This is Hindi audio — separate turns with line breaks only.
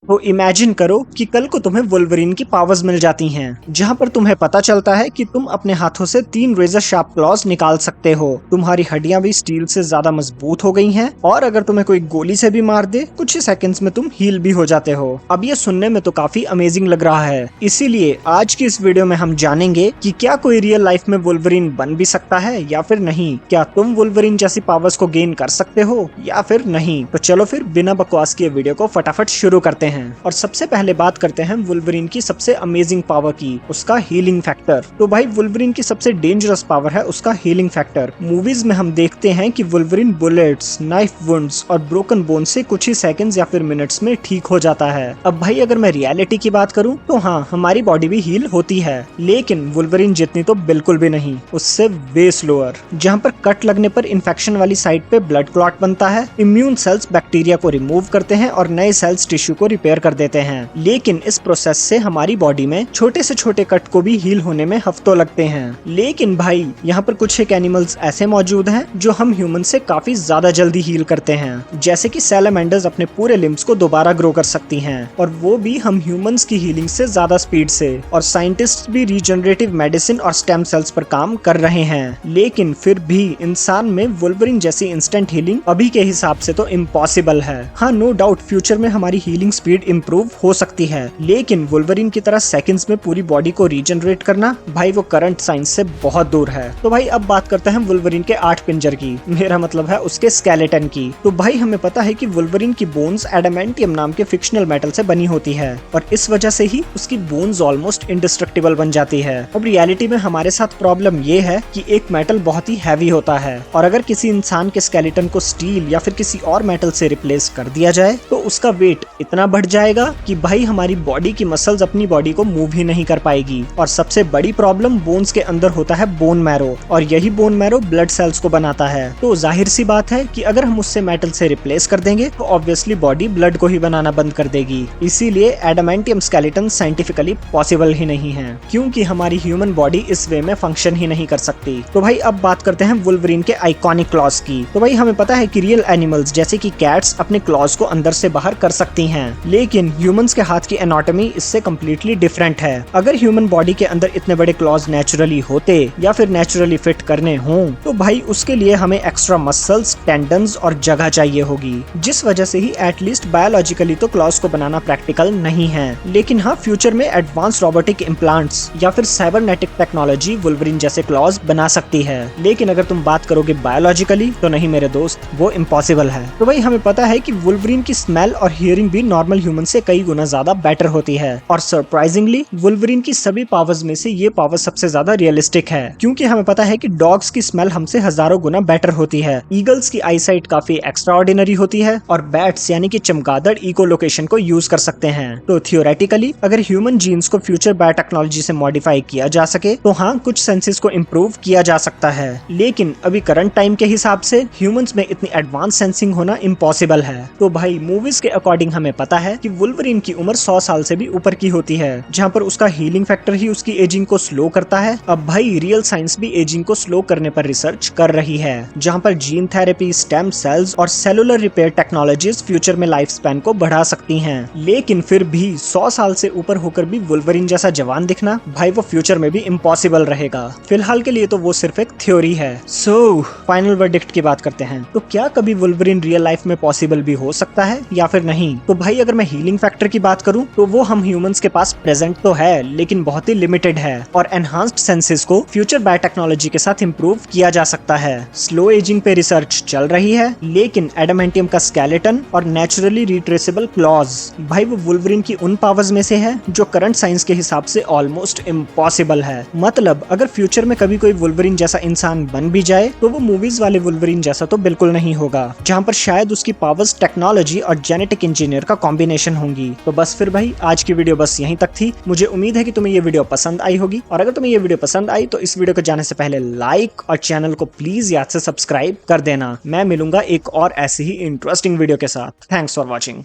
तो इमेजिन करो कि कल को तुम्हें वुल्वरीन की पावर्स मिल जाती हैं, जहां पर तुम्हें पता चलता है कि तुम अपने हाथों से 3 रेजर शार्प क्लॉज निकाल सकते हो। तुम्हारी हड्डियां भी स्टील से ज्यादा मजबूत हो गई हैं और अगर तुम्हें कोई गोली से भी मार दे कुछ ही सेकंड्स में तुम हील भी हो जाते हो। अब ये सुनने में तो काफी अमेजिंग लग रहा है, इसीलिए आज की इस वीडियो में हम जानेंगे कि क्या कोई रियल लाइफ में वुल्वरीन बन भी सकता है या फिर नहीं। क्या तुम वुल्वरीन जैसी पावर्स को गेन कर सकते हो या फिर नहीं। तो चलो फिर बिना बकवास के वीडियो को फटाफट शुरू करते हैं। और सबसे पहले बात करते हैं वुल्वरीन की सबसे अमेजिंग पावर की, उसका हीलिंग फैक्टर। तो भाई वुल्वरीन की सबसे डेंजरस पावर है उसका हीलिंग फैक्टर। मूवीज में हम देखते हैं कि वुल्वरीन बुलेट्स, नाइफ वुंड्स और ब्रोकन बोन से कुछ ही सेकंड्स या फिर मिनट्स में ठीक हो जाता है। अब भाई अगर मैं रियलिटी की बात करूं तो हाँ, हमारी बॉडी भी हील होती है, लेकिन वुल्वरीन जितनी तो बिल्कुल भी नहीं, उससे वे स्लोअर। जहाँ पर कट लगने पर इन्फेक्शन वाली साइड पे ब्लड क्लॉट बनता है, इम्यून सेल्स बैक्टीरिया को रिमूव करते हैं और नए सेल्स टिश्यू को रिपेयर कर देते हैं। लेकिन इस प्रोसेस से हमारी बॉडी में छोटे से छोटे कट को भी हील होने में हफ्तों लगते हैं। लेकिन भाई यहाँ पर कुछ एक एनिमल्स ऐसे मौजूद हैं जो हम ह्यूमन से काफी ज्यादा जल्दी हील करते हैं, जैसे कि सैलामेंडर्स अपने पूरे लिम्स को दोबारा ग्रो कर सकती हैं और वो भी हम ह्यूमंस की हीलिंग से ज्यादा स्पीड से। और साइंटिस्ट भी रीजनरेटिव मेडिसिन और स्टेम सेल्स पर काम कर रहे हैं। लेकिन फिर भी इंसान में वुल्वरीन जैसी इंस्टेंट हीलिंग अभी के हिसाब से तो इम्पॉसिबल है। हाँ, नो डाउट फ्यूचर में हमारी हीलिंग स्पीड इम्प्रूव हो सकती है, लेकिन वुल्वरीन की तरह सेकंड्स में पूरी बॉडी को रीजनरेट करना भाई वो करंट साइंस से बहुत दूर है। तो भाई अब बात करते हैं वुल्वरीन के 8 पिंजर की, मेरा मतलब है उसके स्केलेटन की। तो भाई हमें पता है कि वुल्वरीन की बोन्स एडामेंटियम नाम के फिक्शनल मेटल से बनी होती है और इस वजह से ही उसकी बोन्स ऑलमोस्ट इंडिस्ट्रक्टिबल बन जाती है। अब रियलिटी में हमारे साथ प्रॉब्लम ये है कि एक मेटल बहुत ही हैवी होता है और अगर किसी इंसान के स्केलेटन को स्टील या फिर किसी और मेटल से रिप्लेस कर दिया जाए तो उसका वेट इतना बढ़ जाएगा कि भाई हमारी बॉडी की मसल्स अपनी बॉडी को मूव ही नहीं कर पाएगी। और सबसे बड़ी प्रॉब्लम बोन्स के अंदर होता है बोन मैरो, और यही बोन मैरो ब्लड सेल्स को बनाता है। तो जाहिर सी बात है कि अगर हम उससे मेटल से रिप्लेस कर देंगे तो ऑब्वियसली बॉडी ब्लड को ही बनाना बंद कर देगी। इसीलिए एडामेंटियम स्केलेटन साइंटिफिकली पॉसिबल ही नहीं है, क्योंकि हमारी ह्यूमन बॉडी इस वे में फंक्शन ही नहीं कर सकती। तो भाई अब बात करते हैं वुल्वरीन के आइकॉनिक क्लॉज की। तो भाई हमें पता है कि रियल एनिमल्स जैसे कि कैट्स अपने क्लॉज को अंदर से बाहर कर सकती हैं, लेकिन ह्यूमंस के हाथ की एनाटॉमी इससे कम्प्लीटली डिफरेंट है। अगर ह्यूमन बॉडी के अंदर इतने बड़े क्लॉज नेचुरली होते या फिर नेचुरली फिट करने हों तो भाई उसके लिए हमें एक्स्ट्रा मसल्स, टेंडन्स और जगह चाहिए होगी, जिस वजह से ही एटलीस्ट बायोलॉजिकली तो क्लॉज को बनाना प्रैक्टिकल नहीं है। लेकिन हाँ, फ्यूचर में एडवांस रोबोटिक इम्प्लांट्स या फिर साइबरनेटिक टेक्नोलॉजी वुल्वरीन जैसे क्लॉज बना सकती है। लेकिन अगर तुम बात करोगे बायोलॉजिकली तो नहीं मेरे दोस्त, वो इम्पॉसिबल है। तो भाई हमें पता है कि वुल्वरीन की स्मेल और हियरिंग भी नॉर्मल ह्यूमन से कई गुना ज्यादा बेटर होती है और सरप्राइजिंगली वुल्वरीन की सभी पावर्स में से ये पावर सबसे ज्यादा रियलिस्टिक है, क्योंकि हमें पता है कि डॉग्स की स्मेल हमसे हजारों गुना बेटर होती है, ईगल्स की आईसाइट काफी एक्स्ट्राऑर्डिनरी होती है और बैट्स यानी कि चमगादड़ इको लोकेशन को यूज कर सकते हैं। तो थियोरेटिकली अगर ह्यूमन जीन्स को फ्यूचर बायोटेक्नोलॉजी से मॉडिफाई किया जा सके तो हाँ, कुछ सेंसेस को इम्प्रूव किया जा सकता है। लेकिन अभी करंट टाइम के हिसाब से ह्यूमंस में इतनी एडवांस सेंसिंग होना इम्पॉसिबल है। तो भाई मूवीज के अकॉर्डिंग हमें पता है कि वुल्वरीन की उम्र 100 साल से भी ऊपर की होती है, जहाँ पर उसका हीलिंग फैक्टर ही उसकी एजिंग को स्लो करता है। अब भाई रियल साइंस भी एजिंग को स्लो करने पर रिसर्च कर रही है, जहाँ पर जीन थेरेपी, स्टेम सेल्स और सेलुलर रिपेयर टेक्नोलॉजीज फ्यूचर में लाइफ स्पैन को बढ़ा सकती हैं। लेकिन फिर भी 100 साल से ऊपर होकर भी वुल्वरीन जैसा जवान दिखना भाई वो फ्यूचर में भी इम्पॉसिबल रहेगा। फिलहाल के लिए तो वो सिर्फ एक थ्योरी है। सो फाइनल वर्डिक्ट की बात करते हैं, तो क्या कभी वुल्वरीन रियल लाइफ में पॉसिबल भी हो सकता है या फिर नहीं। तो भाई अगर मैं हीलिंग फैक्टर की बात करूं तो वो हम ह्यूमंस के पास प्रेजेंट तो है, लेकिन बहुत ही लिमिटेड है और एनहांस्ड सेंसेस को फ्यूचर बायोटेक्नोलॉजी के साथ इम्प्रूव किया जा सकता है। स्लो एजिंग पे रिसर्च चल रही है, लेकिन एडामेंटियम का स्केलेटन और नेचुरली रिट्रेसेबल क्लॉज भाई वो वुल्वरीन की उन पावर्स में से है जो करंट साइंस के हिसाब से ऑलमोस्ट इम्पॉसिबल है। मतलब अगर फ्यूचर में कभी कोई वुल्वरीन जैसा इंसान बन भी जाए तो वो मूवीज वाले वुल्वरीन जैसा तो बिल्कुल नहीं होगा, जहाँ पर शायद उसकी पावर्स टेक्नोलॉजी और जेनेटिक इंजीनियर का कॉम्बिनेशन होंगी। तो बस फिर भाई आज की वीडियो बस यहीं तक थी। मुझे उम्मीद है कि तुम्हें ये वीडियो पसंद आई होगी, और अगर तुम्हें ये वीडियो पसंद आई तो इस वीडियो को जाने से पहले लाइक और चैनल को प्लीज याद से सब्सक्राइब कर देना। मैं मिलूंगा एक और ऐसी ही इंटरेस्टिंग वीडियो के साथ। Thanks for watching.